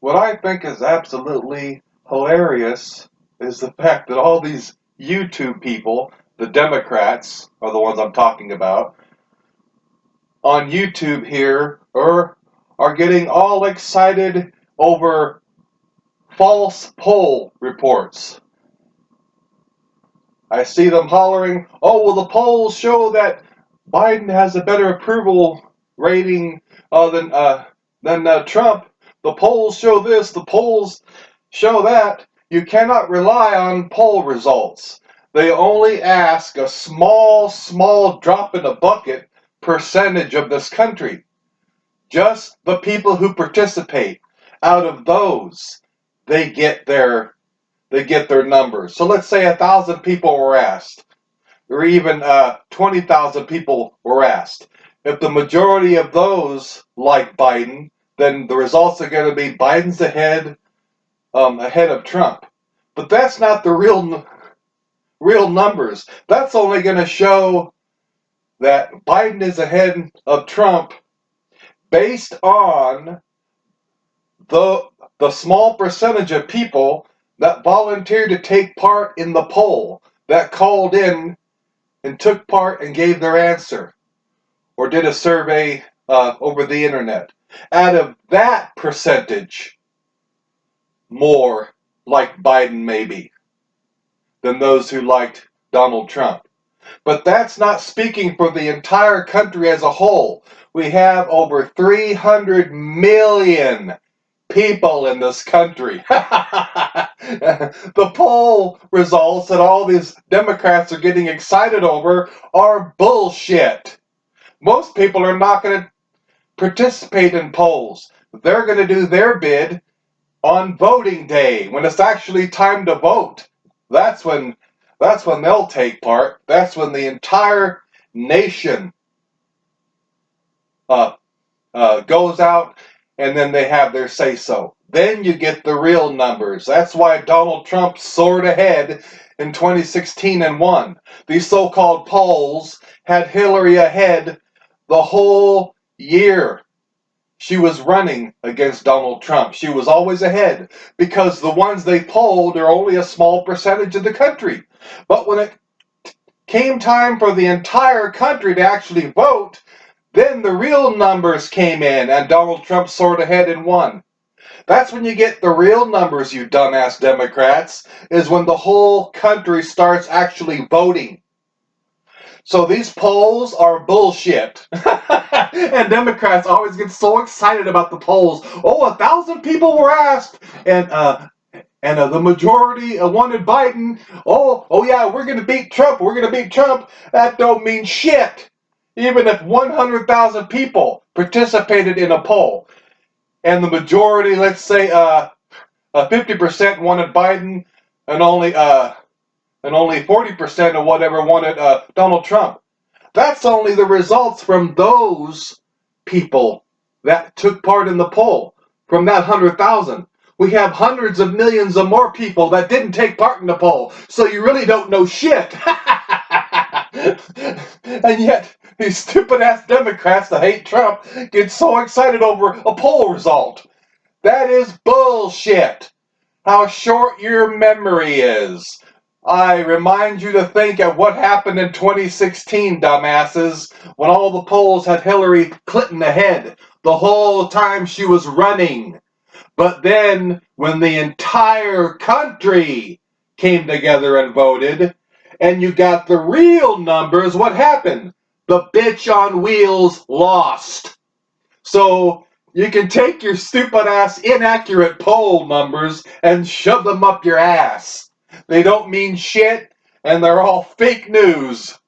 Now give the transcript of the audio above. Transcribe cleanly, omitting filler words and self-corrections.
What I think is absolutely hilarious is the fact that all these YouTube people, the Democrats are the ones I'm talking about, on YouTube here are getting all excited over false poll reports. I see them hollering, "Oh, well, the polls show that Biden has a better approval rating than Trump. The polls show this. The polls show that." You cannot rely on poll results. They only ask a small drop in a bucket percentage of this country. Just the people who participate. Out of those, they get their numbers. So let's say 1,000 people were asked, or even 20,000 people were asked. If the majority of those like Biden, then the results are going to be Biden's ahead of Trump. But that's not the real numbers. That's only going to show that Biden is ahead of Trump based on the small percentage of people that volunteered to take part in the poll, that called in and took part and gave their answer, or did a survey over the internet. Out of that percentage, more like Biden maybe than those who liked Donald Trump. But that's not speaking for the entire country as a whole. We have over 300 million people in this country. The poll results that all these Democrats are getting excited over are bullshit. Most people are not going to participate in polls. They're going to do their bid on voting day, when it's actually time to vote. That's when they'll take part. That's when the entire nation goes out, and then they have their say-so. Then you get the real numbers. That's why Donald Trump soared ahead in 2016 and won. These so-called polls had Hillary ahead the whole year. She was running against Donald Trump. She was always ahead because the ones they polled are only a small percentage of the country. But when it came time for the entire country to actually vote, then the real numbers came in and Donald Trump soared ahead and won. That's when you get the real numbers, you dumbass Democrats, is when the whole country starts actually voting. So these polls are bullshit. And Democrats always get so excited about the polls. Oh, 1,000 people were asked, and the majority wanted Biden. Oh yeah, we're gonna beat Trump. We're gonna beat Trump. That don't mean shit. Even if 100,000 people participated in a poll, and the majority, let's say, 50% wanted Biden, and only 40% or whatever wanted Donald Trump. That's only the results from those people that took part in the poll. From that 100,000, we have hundreds of millions of more people that didn't take part in the poll. So you really don't know shit. And yet, these stupid-ass Democrats that hate Trump get so excited over a poll result. That is bullshit. How short your memory is. I remind you to think of what happened in 2016, dumbasses, when all the polls had Hillary Clinton ahead the whole time she was running. But then, when the entire country came together and voted, and you got the real numbers, what happened? The bitch on wheels lost. So, you can take your stupid-ass inaccurate poll numbers and shove them up your ass. They don't mean shit, and they're all fake news.